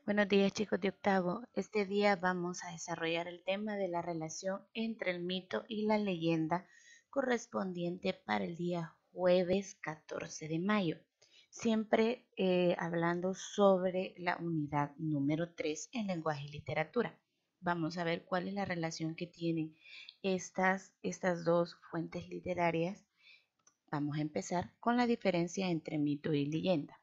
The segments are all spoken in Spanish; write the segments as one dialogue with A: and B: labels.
A: Buenos días chicos de octavo. Este día vamos a desarrollar el tema de la relación entre el mito y la leyenda correspondiente para el día jueves 14 de mayo. Siempre hablando sobre la unidad número 3 en lenguaje y literatura. Vamos a ver cuál es la relación que tienen estas dos fuentes literarias. Vamos a empezar con la diferencia entre mito y leyenda.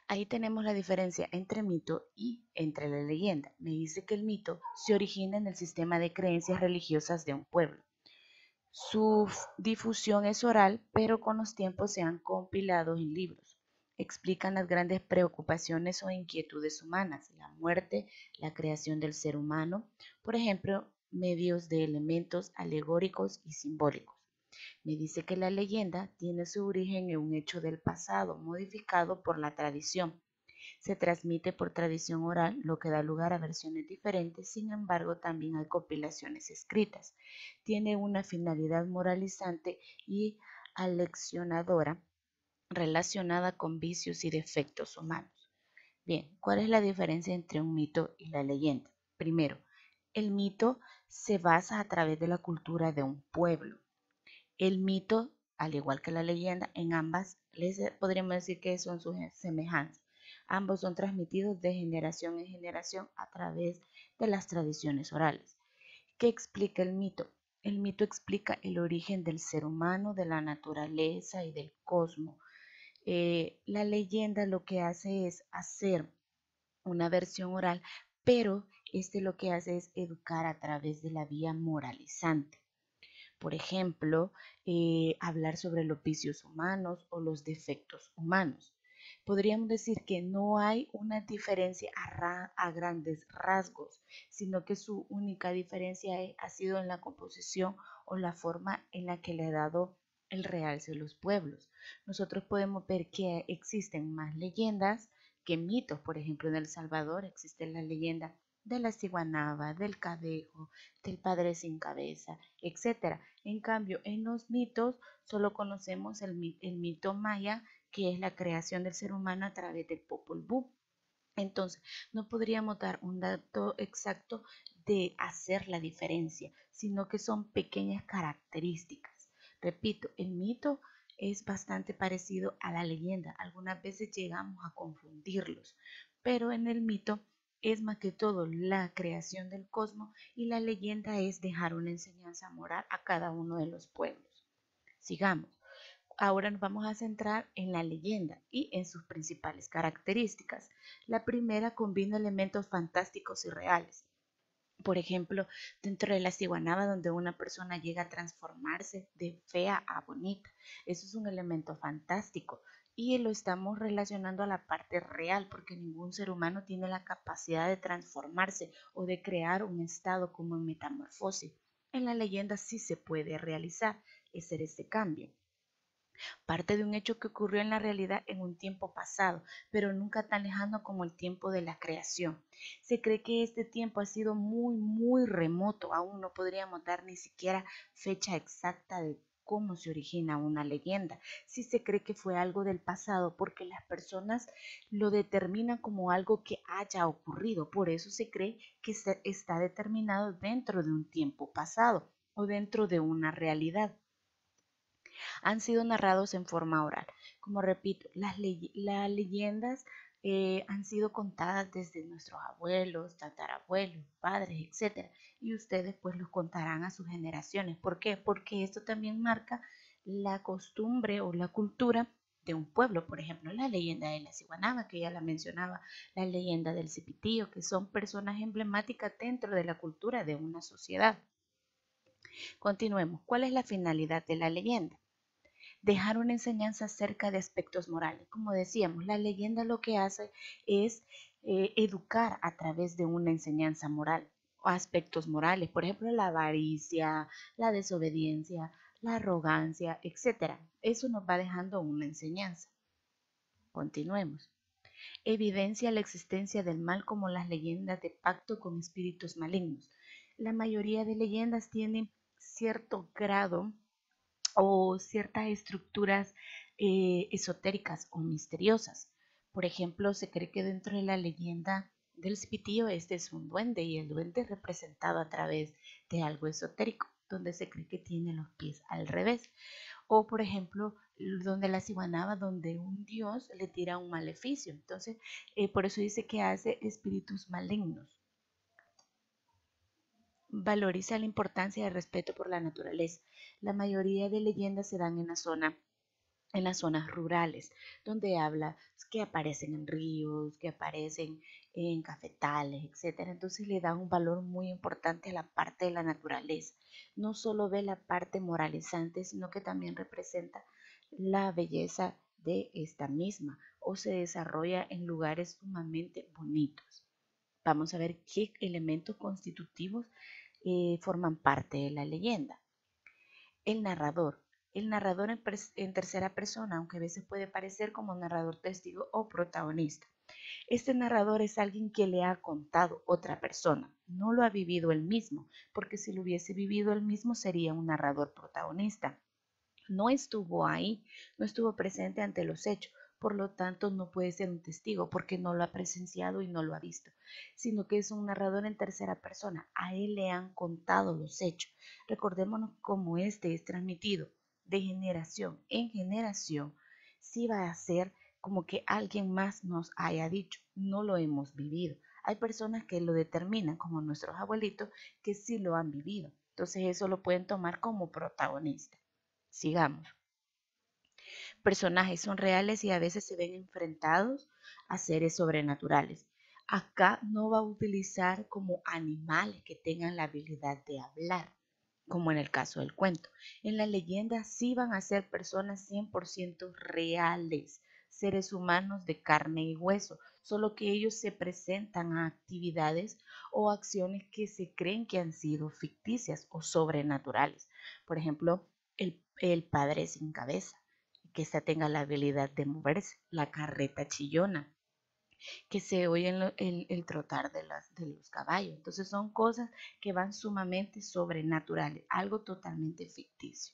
A: Ahí tenemos la diferencia entre mito y entre la leyenda. Me dice que el mito se origina en el sistema de creencias religiosas de un pueblo. Su difusión es oral, pero con los tiempos se han compilado en libros. Explican las grandes preocupaciones o inquietudes humanas, la muerte, la creación del ser humano, por ejemplo, medios de elementos alegóricos y simbólicos. Me dice que la leyenda tiene su origen en un hecho del pasado, modificado por la tradición. Se transmite por tradición oral, lo que da lugar a versiones diferentes, sin embargo también hay compilaciones escritas. Tiene una finalidad moralizante y aleccionadora relacionada con vicios y defectos humanos. Bien, ¿cuál es la diferencia entre un mito y la leyenda? Primero, el mito se basa a través de la cultura de un pueblo. El mito, al igual que la leyenda, en ambas podríamos decir que son sus semejanzas. Ambos son transmitidos de generación en generación a través de las tradiciones orales. ¿Qué explica el mito? El mito explica el origen del ser humano, de la naturaleza y del cosmos. La leyenda lo que hace es hacer una versión oral, pero lo que hace es educar a través de la vía moralizante. Por ejemplo, hablar sobre los vicios humanos o los defectos humanos. Podríamos decir que no hay una diferencia a grandes rasgos, sino que su única diferencia ha sido en la composición o la forma en la que le ha dado el realce a los pueblos. Nosotros podemos ver que existen más leyendas que mitos. Por ejemplo, en El Salvador existe la leyenda de la ciguanaba, del cadejo, del padre sin cabeza, etcétera. En cambio, en los mitos solo conocemos el mito maya, que es la creación del ser humano a través del Popol Vuh. Entonces, no podríamos dar un dato exacto de hacer la diferencia, sino que son pequeñas características. Repito, el mito es bastante parecido a la leyenda. Algunas veces llegamos a confundirlos, pero en el mito es más que todo la creación del cosmos y la leyenda es dejar una enseñanza moral a cada uno de los pueblos. Sigamos. Ahora nos vamos a centrar en la leyenda y en sus principales características. La primera combina elementos fantásticos y reales. Por ejemplo, dentro de la ciguanaba donde una persona llega a transformarse de fea a bonita. Eso es un elemento fantástico y lo estamos relacionando a la parte real porque ningún ser humano tiene la capacidad de transformarse o de crear un estado como en metamorfosis. En la leyenda sí se puede realizar ese cambio. Parte de un hecho que ocurrió en la realidad en un tiempo pasado, pero nunca tan lejano como el tiempo de la creación. Se cree que este tiempo ha sido muy remoto, aún no podríamos dar ni siquiera fecha exacta de cómo se origina una leyenda. Sí se cree que fue algo del pasado porque las personas lo determinan como algo que haya ocurrido, por eso se cree que está determinado dentro de un tiempo pasado o dentro de una realidad. Han sido narrados en forma oral. Como repito, las leyendas han sido contadas desde nuestros abuelos, tatarabuelos, padres, etcétera, y ustedes pues los contarán a sus generaciones. ¿Por qué? Porque esto también marca la costumbre o la cultura de un pueblo. Por ejemplo, la leyenda de la ciguanaba, que ya la mencionaba, la leyenda del cipitío, que son personas emblemáticas dentro de la cultura de una sociedad. Continuemos. ¿Cuál es la finalidad de la leyenda? Dejar una enseñanza acerca de aspectos morales. Como decíamos, la leyenda lo que hace es educar a través de una enseñanza moral o aspectos morales, por ejemplo, la avaricia, la desobediencia, la arrogancia, etcétera. Eso nos va dejando una enseñanza. Continuemos. Evidencia la existencia del mal como las leyendas de pacto con espíritus malignos. La mayoría de leyendas tienen cierto grado o ciertas estructuras esotéricas o misteriosas. Por ejemplo, se cree que dentro de la leyenda del Cipitío este es un duende y el duende es representado a través de algo esotérico, donde se cree que tiene los pies al revés. O por ejemplo, donde la ciguanaba, donde un dios le tira un maleficio. Entonces, por eso dice que hace espíritus malignos. Valoriza la importancia del respeto por la naturaleza. La mayoría de leyendas se dan en las zonas rurales, donde habla que aparecen en ríos, que aparecen en cafetales, etcétera. Entonces le da un valor muy importante a la parte de la naturaleza. No solo ve la parte moralizante, sino que también representa la belleza de esta misma o se desarrolla en lugares sumamente bonitos. Vamos a ver qué elementos constitutivos forman parte de la leyenda. El narrador. El narrador en tercera persona, aunque a veces puede parecer como narrador testigo o protagonista. Este narrador es alguien que le ha contado otra persona, no lo ha vivido él mismo, porque si lo hubiese vivido él mismo sería un narrador protagonista. No estuvo ahí, no estuvo presente ante los hechos, por lo tanto no puede ser un testigo porque no lo ha presenciado y no lo ha visto, sino que es un narrador en tercera persona. A él le han contado los hechos. Recordémonos cómo este es transmitido de generación en generación. Sí va a ser como que alguien más nos haya dicho, no lo hemos vivido. Hay personas que lo determinan, como nuestros abuelitos, que sí lo han vivido. Entonces eso lo pueden tomar como protagonista. Sigamos. Personajes son reales y a veces se ven enfrentados a seres sobrenaturales. Acá no va a utilizar como animales que tengan la habilidad de hablar, como en el caso del cuento. En la leyenda sí van a ser personas 100% reales, seres humanos de carne y hueso, solo que ellos se presentan a actividades o acciones que se creen que han sido ficticias o sobrenaturales. Por ejemplo, el padre sin cabeza, que ésta tenga la habilidad de moverse, la carreta chillona, que se oye el trotar de los caballos. Entonces son cosas que van sumamente sobrenaturales, algo totalmente ficticio.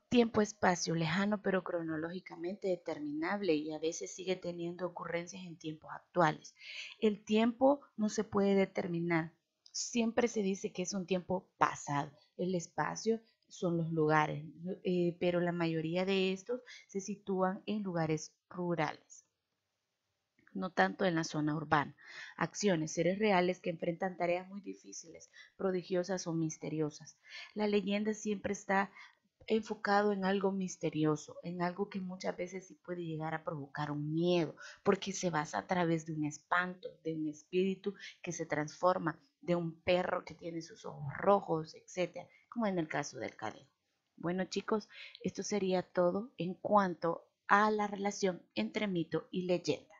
A: Tiempo-espacio lejano pero cronológicamente determinable y a veces sigue teniendo ocurrencias en tiempos actuales. El tiempo no se puede determinar, siempre se dice que es un tiempo pasado. El espacio son los lugares, pero la mayoría de estos se sitúan en lugares rurales, no tanto en la zona urbana. Acciones, seres reales que enfrentan tareas muy difíciles, prodigiosas o misteriosas. La leyenda siempre está enfocado en algo misterioso, en algo que muchas veces sí puede llegar a provocar un miedo, porque se basa a través de un espanto, de un espíritu que se transforma, de un perro que tiene sus ojos rojos, etcétera, como en el caso del cadejo. Bueno, chicos, esto sería todo en cuanto a la relación entre mito y leyenda.